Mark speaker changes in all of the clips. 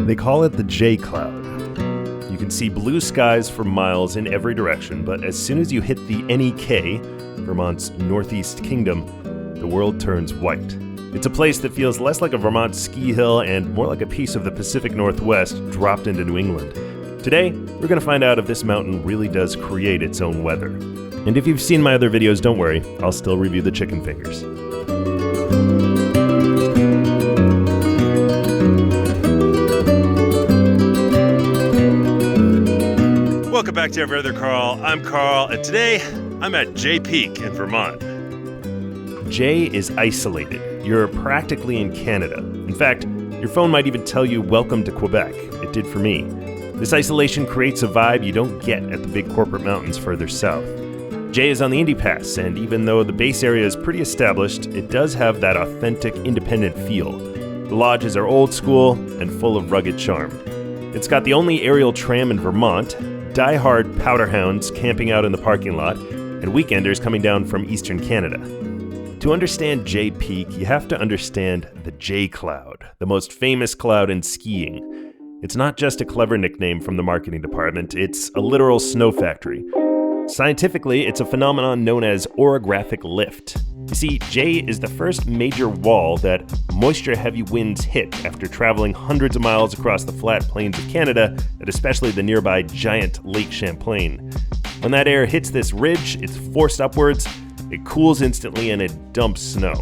Speaker 1: They call it the J cloud. You can see blue skies for miles in every direction, but as soon as you hit the NEK, Vermont's Northeast Kingdom, the world turns white. It's a place that feels less like a Vermont ski hill and more like a piece of the Pacific Northwest dropped into New England. Today, we're going to find out if this mountain really does create its own weather. And if you've seen my other videos, don't worry, I'll still review the chicken fingers. Welcome back to Every Other Karl. I'm Karl, and today I'm at J Peak in Vermont. J is isolated. You're practically in Canada. In fact, your phone might even tell you welcome to Quebec. It did for me. This isolation creates a vibe you don't get at the big corporate mountains further south. J is on the Indy Pass, and even though the base area is pretty established, it does have that authentic, independent feel. The lodges are old school and full of rugged charm. It's got the only aerial tram in Vermont, die-hard powder hounds camping out in the parking lot, and weekenders coming down from eastern Canada. To understand J Peak, you have to understand the J cloud, the most famous cloud in skiing. It's not just a clever nickname from the marketing department, it's a literal snow factory. Scientifically, it's a phenomenon known as orographic lift. You see, J is the first major wall that moisture-heavy winds hit after traveling hundreds of miles across the flat plains of Canada, and especially the nearby giant Lake Champlain. When that air hits this ridge, it's forced upwards, it cools instantly, and it dumps snow.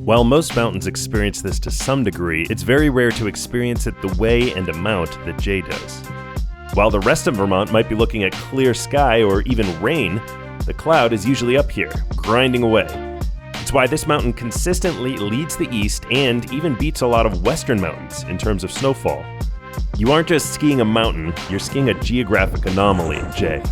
Speaker 1: While most mountains experience this to some degree, it's very rare to experience it the way and amount that J does. While the rest of Vermont might be looking at clear sky or even rain, the cloud is usually up here, grinding away. It's why this mountain consistently leads the east and even beats a lot of western mountains in terms of snowfall. You aren't just skiing a mountain, you're skiing a geographic anomaly at J.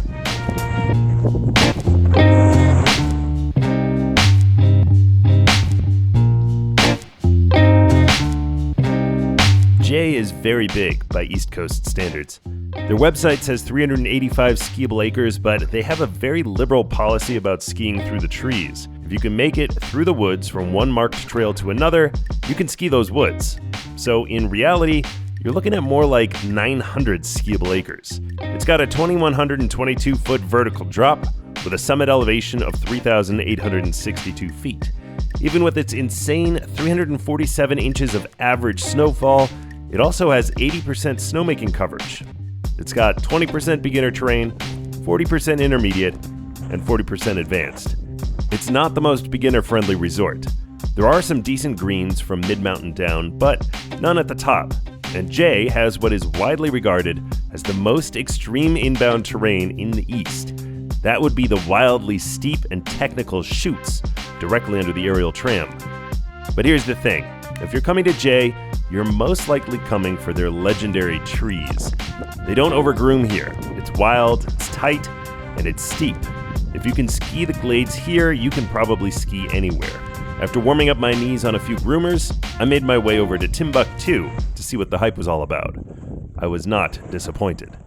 Speaker 1: J is very big by East Coast standards. Their website says 385 skiable acres, but they have a very liberal policy about skiing through the trees. If you can make it through the woods from one marked trail to another, you can ski those woods. So in reality, you're looking at more like 900 skiable acres. It's got a 2,122-foot vertical drop with a summit elevation of 3,862 feet. Even with its insane 347 inches of average snowfall, it also has 80% snowmaking coverage. It's got 20% beginner terrain, 40% intermediate, and 40% advanced. It's not the most beginner-friendly resort. There are some decent greens from mid-mountain down, but none at the top. And J has what is widely regarded as the most extreme inbound terrain in the east. That would be the wildly steep and technical chutes directly under the aerial tram. But here's the thing. If you're coming to J, you're most likely coming for their legendary trees. They don't overgroom here. It's wild, it's tight, and it's steep. If you can ski the glades here, you can probably ski anywhere. After warming up my knees on a few groomers, I made my way over to Timbuktu to see what the hype was all about. I was not disappointed.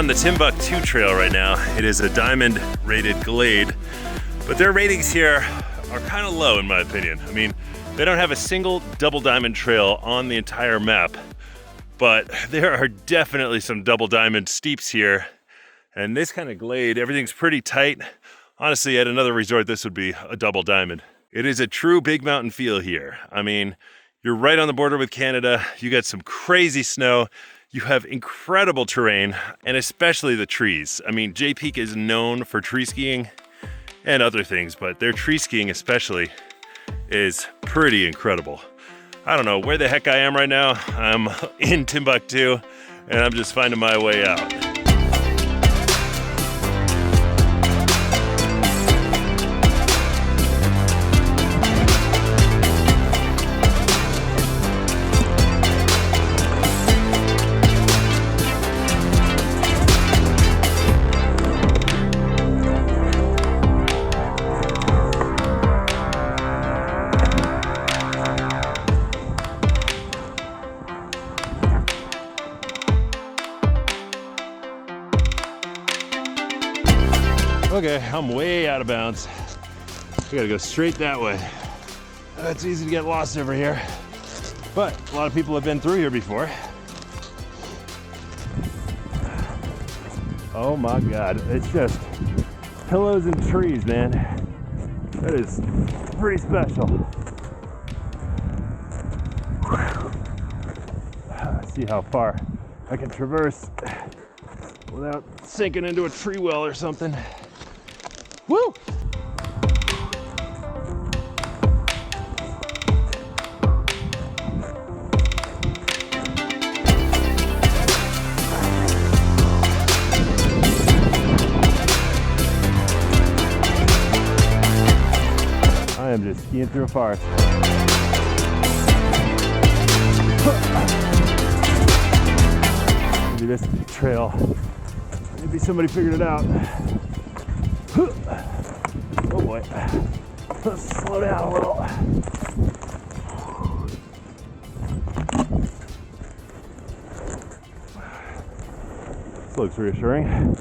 Speaker 1: on the Timbuktu trail right now. It is a diamond rated glade, but their ratings here are kind of low in my opinion. I mean, they don't have a single double diamond trail on the entire map, but there are definitely some double diamond steeps here. And this kind of glade, everything's pretty tight. Honestly, at another resort, this would be a double diamond. It is a true big mountain feel here. I mean, you're right on the border with Canada. You got some crazy snow. You have incredible terrain, and especially the trees. I mean, Jay Peak is known for tree skiing and other things, but their tree skiing especially is pretty incredible. I don't know where the heck I am right now. I'm in Timbuktu, and I'm just finding my way out. Okay, I'm way out of bounds. We gotta go straight that way. It's easy to get lost over here, but a lot of people have been through here before. Oh my God, it's just pillows and trees, man. That is pretty special. See how far I can traverse without sinking into a tree well or something. Woo! I am just skiing through a forest. Maybe this trail, maybe somebody figured it out. Oh boy, let's slow down a little. This looks reassuring.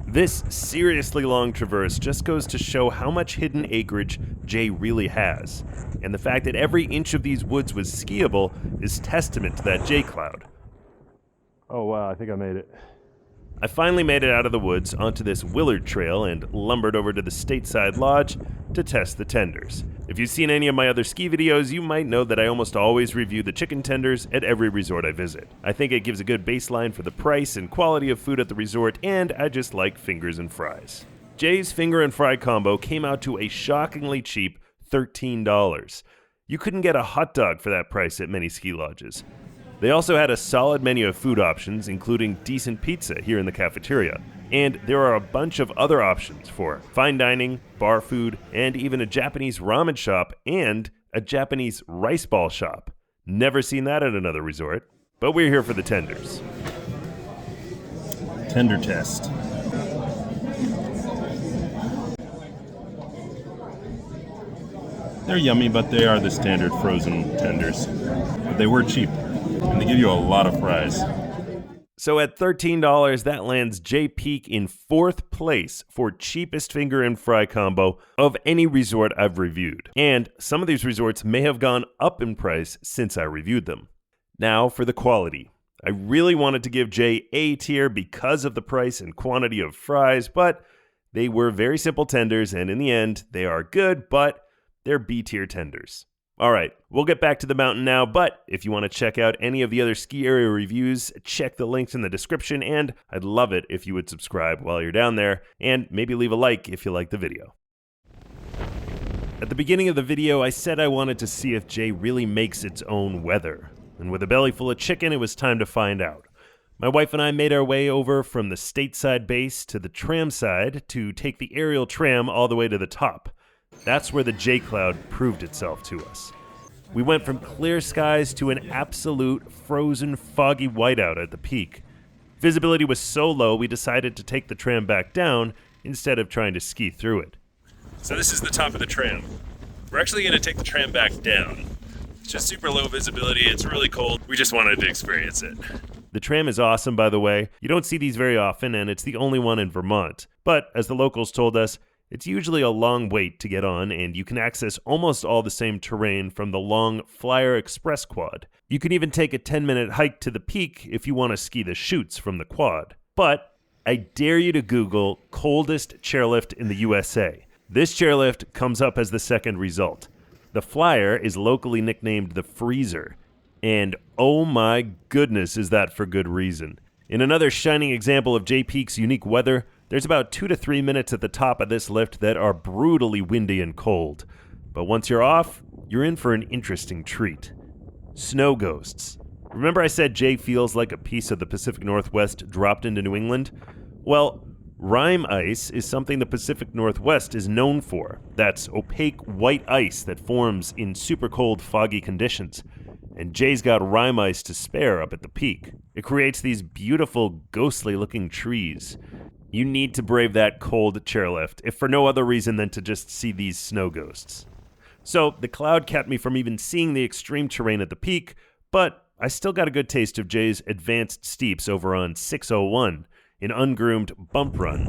Speaker 1: This seriously long traverse just goes to show how much hidden acreage Jay really has. And the fact that every inch of these woods was skiable is testament to that J cloud. Oh wow, I think I made it. I finally made it out of the woods onto this Willard Trail and lumbered over to the Stateside Lodge to test the tenders. If you've seen any of my other ski videos, you might know that I almost always review the chicken tenders at every resort I visit. I think it gives a good baseline for the price and quality of food at the resort, and I just like fingers and fries. Jay's finger and fry combo came out to a shockingly cheap $13. You couldn't get a hot dog for that price at many ski lodges. They also had a solid menu of food options, including decent pizza here in the cafeteria. And there are a bunch of other options for fine dining, bar food, and even a Japanese ramen shop and a Japanese rice ball shop. Never seen that at another resort, but we're here for the tenders. Tender test. They're yummy, but they are the standard frozen tenders. They were cheap. And they give you a lot of fries. So at $13, that lands Jay Peak in 4th place for cheapest finger and fry combo of any resort I've reviewed. And some of these resorts may have gone up in price since I reviewed them. Now for the quality. I really wanted to give Jay A tier because of the price and quantity of fries, but they were very simple tenders, and in the end, they are good, but they're B tier tenders. All right, we'll get back to the mountain now, but if you want to check out any of the other ski area reviews, check the links in the description, and I'd love it if you would subscribe while you're down there, and maybe leave a like if you like the video. At the beginning of the video, I said I wanted to see if Jay really makes its own weather, and with a belly full of chicken, it was time to find out. My wife and I made our way over from the stateside base to the tram side to take the aerial tram all the way to the top. That's where the J Cloud proved itself to us. We went from clear skies to an absolute frozen, foggy whiteout at the peak. Visibility was so low, we decided to take the tram back down instead of trying to ski through it. So this is the top of the tram. We're actually going to take the tram back down. It's just super low visibility, it's really cold. We just wanted to experience it. The tram is awesome, by the way. You don't see these very often, and it's the only one in Vermont. But, as the locals told us, It's usually a long wait to get on, and you can access almost all the same terrain from the long Flyer Express quad. You can even take a 10-minute hike to the peak if you want to ski the chutes from the quad. But I dare you to Google coldest chairlift in the USA. This chairlift comes up as the second result. The Flyer is locally nicknamed the Freezer, and oh my goodness is that for good reason. In another shining example of Jay Peak's unique weather, there's about 2 to 3 minutes at the top of this lift that are brutally windy and cold. But once you're off, you're in for an interesting treat. Snow ghosts. Remember I said Jay feels like a piece of the Pacific Northwest dropped into New England? Well, Rime ice is something the Pacific Northwest is known for. That's opaque white ice that forms in super cold, foggy conditions. And Jay's got Rime ice to spare up at the peak. It creates these beautiful, ghostly-looking trees. You need to brave that cold chairlift, if for no other reason than to just see these snow ghosts. So, the cloud kept me from even seeing the extreme terrain at the peak, but I still got a good taste of Jay's advanced steeps over on 601, an ungroomed bump run.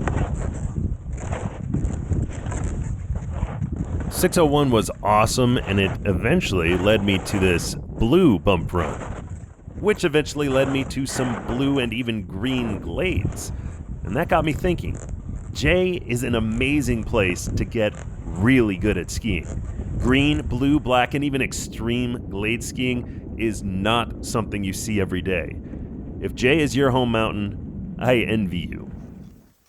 Speaker 1: 601 was awesome, and it eventually led me to this blue bump run, which eventually led me to some blue and even green glades. And that got me thinking, Jay is an amazing place to get really good at skiing. Green, blue, black, and even extreme glade skiing is not something you see every day. If Jay is your home mountain, I envy you.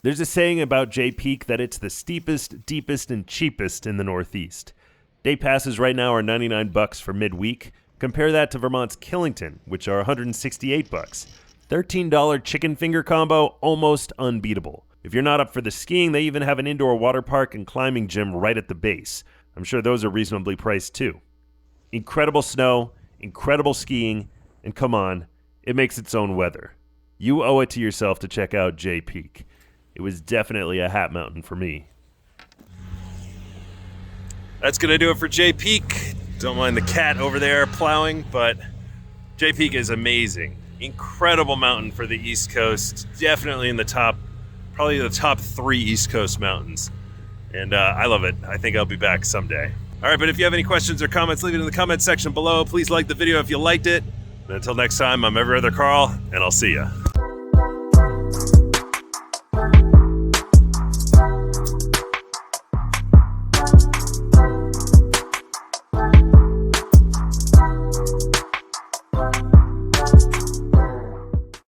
Speaker 1: There's a saying about Jay Peak that it's the steepest, deepest, and cheapest in the Northeast. Day passes right now are $99 for midweek. Compare that to Vermont's Killington, which are $168. $13 chicken finger combo, almost unbeatable. If you're not up for the skiing, they even have an indoor water park and climbing gym right at the base. I'm sure those are reasonably priced too. Incredible snow, incredible skiing, and come on, it makes its own weather. You owe it to yourself to check out Jay Peak. It was definitely a hat mountain for me. That's going to do it for Jay Peak. Don't mind the cat over there plowing, but Jay Peak is amazing. Incredible mountain for the East Coast. Definitely in the top, probably the top 3 East Coast mountains. And I love it. I think I'll be back someday. All right, but if you have any questions or comments, leave it in the comment section below. Please like the video if you liked it. And until next time, I'm Every Other Karl, and I'll see ya.